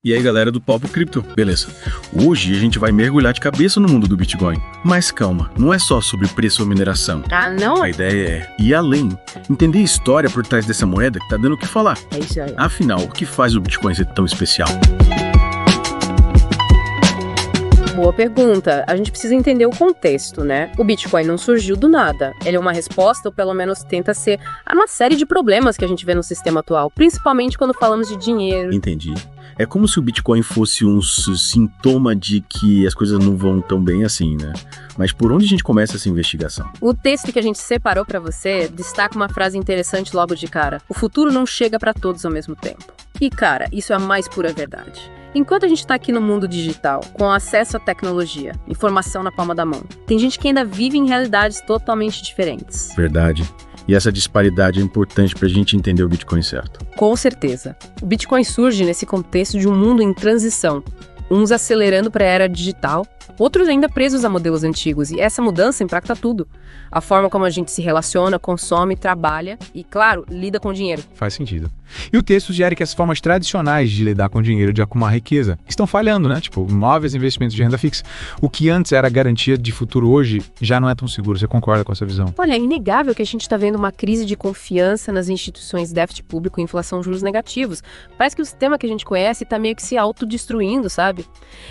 E aí galera do Papo Cripto, beleza? Hoje a gente vai mergulhar de cabeça no mundo do Bitcoin. Mas calma, não é só sobre preço ou mineração. Ah, não? A ideia é ir além, entender a história por trás dessa moeda que tá dando o que falar. É isso aí. Afinal, o que faz o Bitcoin ser tão especial? Boa pergunta. A gente precisa entender o contexto, né? O Bitcoin não surgiu do nada. Ele é uma resposta, ou pelo menos tenta ser, a uma série de problemas que a gente vê no sistema atual, principalmente quando falamos de dinheiro. Entendi. É como se o Bitcoin fosse um sintoma de que as coisas não vão tão bem assim, né? Mas por onde a gente começa essa investigação? O texto que a gente separou pra você destaca uma frase interessante logo de cara. O futuro não chega pra todos ao mesmo tempo. E cara, isso é a mais pura verdade. Enquanto a gente está aqui no mundo digital, com acesso à tecnologia, informação na palma da mão, tem gente que ainda vive em realidades totalmente diferentes. Verdade. E essa disparidade é importante para a gente entender o Bitcoin certo. Com certeza. O Bitcoin surge nesse contexto de um mundo em transição. Uns acelerando para a era digital, outros ainda presos a modelos antigos. E essa mudança impacta tudo. A forma como a gente se relaciona, consome, trabalha e, claro, lida com dinheiro. Faz sentido. E o texto sugere que as formas tradicionais de lidar com dinheiro, de acumular riqueza, estão falhando, né? Tipo, imóveis, investimentos de renda fixa. O que antes era garantia de futuro hoje já não é tão seguro. Você concorda com essa visão? Olha, é inegável que a gente está vendo uma crise de confiança nas instituições, déficit público e inflação, juros negativos. Parece que o sistema que a gente conhece está meio que se autodestruindo, sabe?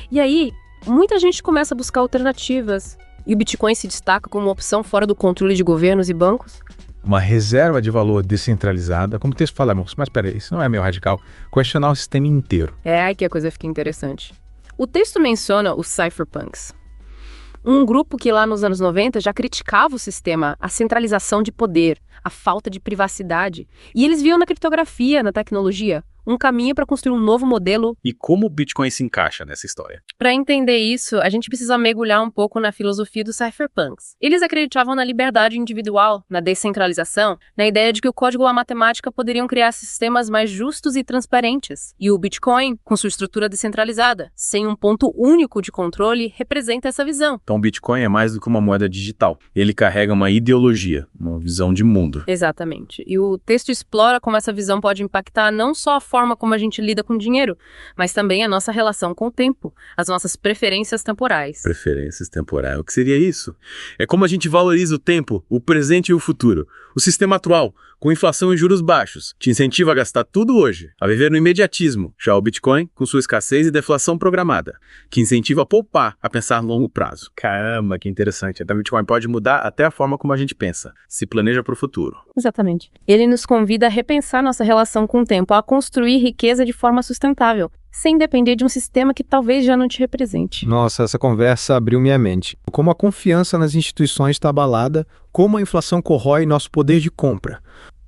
E aí, muita gente começa a buscar alternativas. E o Bitcoin se destaca como uma opção fora do controle de governos e bancos. Uma reserva de valor descentralizada, como o texto fala, mas peraí, isso não é meio radical, questionar o sistema inteiro. É aí que a coisa fica interessante. O texto menciona os cypherpunks, um grupo que lá nos anos 90 já criticava o sistema, a centralização de poder, a falta de privacidade. E eles viam na criptografia, na tecnologia, um caminho para construir um novo modelo. E como o Bitcoin se encaixa nessa história? Para entender isso, a gente precisa mergulhar um pouco na filosofia dos cypherpunks. Eles acreditavam na liberdade individual, na descentralização, na ideia de que o código ou a matemática poderiam criar sistemas mais justos e transparentes. E o Bitcoin, com sua estrutura descentralizada, sem um ponto único de controle, representa essa visão. Então o Bitcoin é mais do que uma moeda digital. Ele carrega uma ideologia, uma visão de mundo. Exatamente. E o texto explora como essa visão pode impactar não só a forma como a gente lida com dinheiro, mas também a nossa relação com o tempo, as nossas preferências temporais. Preferências temporais. O que seria isso? É como a gente valoriza o tempo, o presente e o futuro. O sistema atual, com inflação e juros baixos, te incentiva a gastar tudo hoje, a viver no imediatismo. Já o Bitcoin, com sua escassez e deflação programada, que incentiva a poupar, a pensar a longo prazo. Caramba, que interessante. Então o Bitcoin pode mudar até a forma como a gente pensa, se planeja para o futuro. Exatamente. Ele nos convida a repensar nossa relação com o tempo, a construir riqueza de forma sustentável, sem depender de um sistema que talvez já não te represente. Nossa, essa conversa abriu minha mente. Como a confiança nas instituições está abalada, como a inflação corrói nosso poder de compra.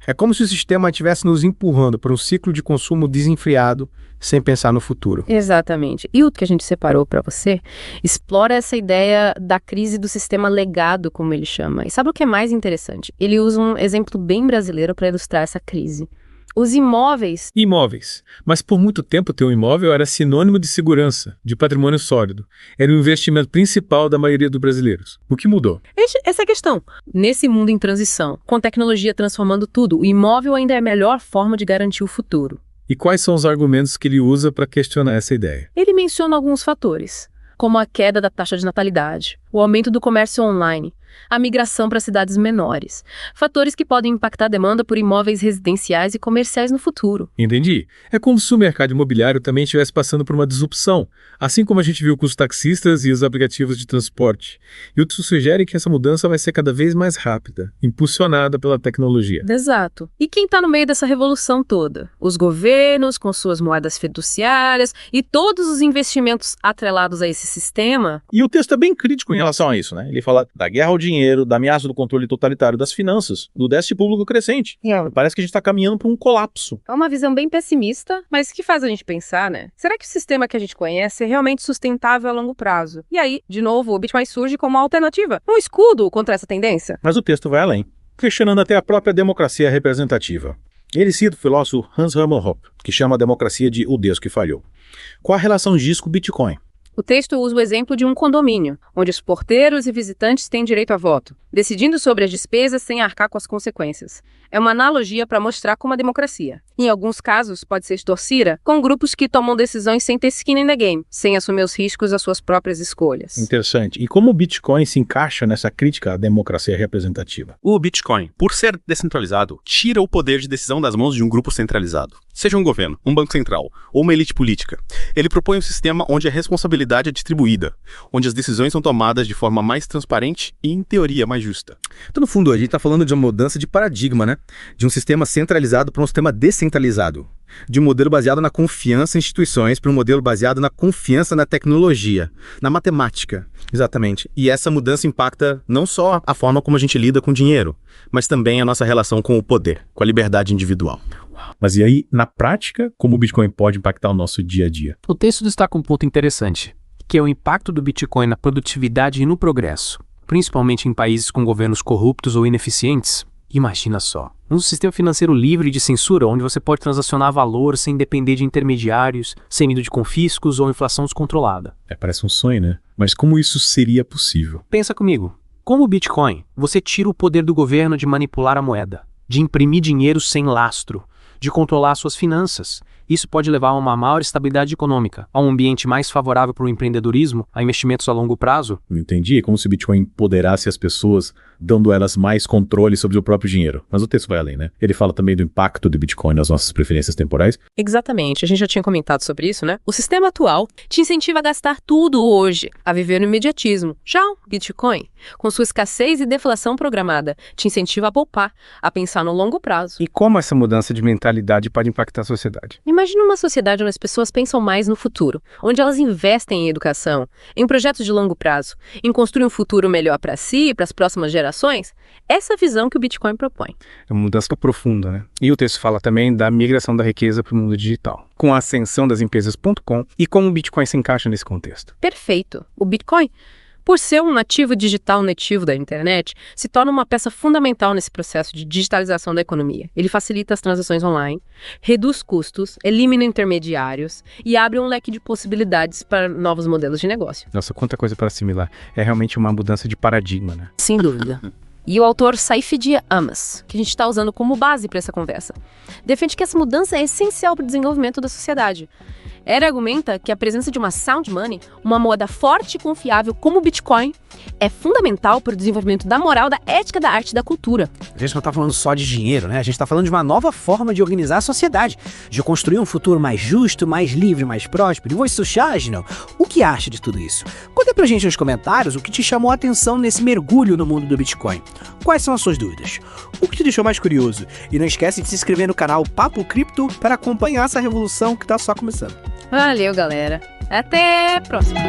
É como se o sistema estivesse nos empurrando para um ciclo de consumo desenfreado, sem pensar no futuro. Exatamente. E o que a gente separou para você explora essa ideia da crise do sistema legado, como ele chama. E sabe o que é mais interessante? Ele usa um exemplo bem brasileiro para ilustrar essa crise. Os imóveis. Imóveis. Mas por muito tempo ter um imóvel era sinônimo de segurança, de patrimônio sólido. Era o investimento principal da maioria dos brasileiros. O que mudou? Essa é a questão. Nesse mundo em transição, com tecnologia transformando tudo, o imóvel ainda é a melhor forma de garantir o futuro. E quais são os argumentos que ele usa para questionar essa ideia? Ele menciona alguns fatores, como a queda da taxa de natalidade, o aumento do comércio online, a migração para cidades menores. Fatores que podem impactar a demanda por imóveis residenciais e comerciais no futuro. Entendi. É como se o mercado imobiliário também estivesse passando por uma disrupção, assim como a gente viu com os taxistas e os aplicativos de transporte. E o que sugere que essa mudança vai ser cada vez mais rápida, impulsionada pela tecnologia. Exato. E quem está no meio dessa revolução toda? Os governos, com suas moedas fiduciárias e todos os investimentos atrelados a esse sistema. E o texto é bem crítico em relação a isso, né? Ele fala da guerra ao dinheiro, da ameaça do controle totalitário das finanças, do déficit público crescente. Parece que a gente está caminhando para um colapso. É uma visão bem pessimista, mas que faz a gente pensar, né? Será que o sistema que a gente conhece é realmente sustentável a longo prazo? E aí, de novo, o Bitcoin surge como uma alternativa, um escudo contra essa tendência. Mas o texto vai além, questionando até a própria democracia representativa. Ele cita o filósofo Hans Hermann Hoppe, que chama a democracia de o Deus que falhou. Qual a relação disso com o Bitcoin? O texto usa o exemplo de um condomínio, onde os porteiros e visitantes têm direito a voto, decidindo sobre as despesas sem arcar com as consequências. é uma analogia para mostrar como a democracia, em alguns casos, pode ser extorcida com grupos que tomam decisões sem ter skin in the game, sem assumir os riscos das suas próprias escolhas. Interessante. E como o Bitcoin se encaixa nessa crítica à democracia representativa? O Bitcoin, por ser descentralizado, tira o poder de decisão das mãos de um grupo centralizado. Seja um governo, um banco central ou uma elite política. Ele propõe um sistema onde a responsabilidade é distribuída, onde as decisões são tomadas de forma mais transparente e, em teoria, mais justa. Então, no fundo, a gente está falando de uma mudança de paradigma, né? De um sistema centralizado para um sistema descentralizado. De um modelo baseado na confiança em instituições para um modelo baseado na confiança na tecnologia, na matemática. Exatamente. E essa mudança impacta não só a forma como a gente lida com dinheiro, mas também a nossa relação com o poder, com a liberdade individual. Mas e aí, na prática, como o Bitcoin pode impactar o nosso dia a dia? O texto destaca um ponto interessante, que é o impacto do Bitcoin na produtividade e no progresso, principalmente em países com governos corruptos ou ineficientes. Imagina só, um sistema financeiro livre de censura, onde você pode transacionar valor sem depender de intermediários, sem medo de confiscos ou inflação descontrolada. Parece um sonho, né? Mas como isso seria possível? Pensa comigo, como o Bitcoin, você tira o poder do governo de manipular a moeda, de imprimir dinheiro sem lastro, de controlar suas finanças. Isso pode levar a uma maior estabilidade econômica, a um ambiente mais favorável para o empreendedorismo, a investimentos a longo prazo. Não entendi. É como se o Bitcoin empoderasse as pessoas, dando a elas mais controle sobre o próprio dinheiro. Mas o texto vai além, né? Ele fala também do impacto do Bitcoin nas nossas preferências temporais. Exatamente, a gente já tinha comentado sobre isso, né? O sistema atual te incentiva a gastar tudo hoje, a viver no imediatismo. Já o Bitcoin, com sua escassez e deflação programada, te incentiva a poupar, a pensar no longo prazo. E como essa mudança de mentalidade pode impactar a sociedade? Imagina uma sociedade onde as pessoas pensam mais no futuro, onde elas investem em educação, em projetos de longo prazo, em construir um futuro melhor para si e para as próximas gerações. Essa é a visão que o Bitcoin propõe. É uma mudança profunda, né? E o texto fala também da migração da riqueza para o mundo digital, com a ascensão das empresas.com e como o Bitcoin se encaixa nesse contexto. Perfeito. O Bitcoin, por ser um nativo digital nativo da internet, se torna uma peça fundamental nesse processo de digitalização da economia. Ele facilita as transações online, reduz custos, elimina intermediários e abre um leque de possibilidades para novos modelos de negócio. Nossa, quanta coisa para assimilar. É realmente uma mudança de paradigma, né? Sem dúvida. E o autor Saifedean Ammous, que a gente está usando como base para essa conversa, defende que essa mudança é essencial para o desenvolvimento da sociedade. Ele argumenta que a presença de uma sound money, uma moeda forte e confiável como o Bitcoin, é fundamental para o desenvolvimento da moral, da ética, da arte e da cultura. A gente não está falando só de dinheiro, né? A gente está falando de uma nova forma de organizar a sociedade, de construir um futuro mais justo, mais livre, mais próspero. E você, Chagno, o que acha de tudo isso? Conta pra gente nos comentários o que te chamou a atenção nesse mergulho no mundo do Bitcoin. Quais são as suas dúvidas? O que te deixou mais curioso? E não esquece de se inscrever no canal Papo Cripto para acompanhar essa revolução que está só começando. Valeu, galera. Até a próxima.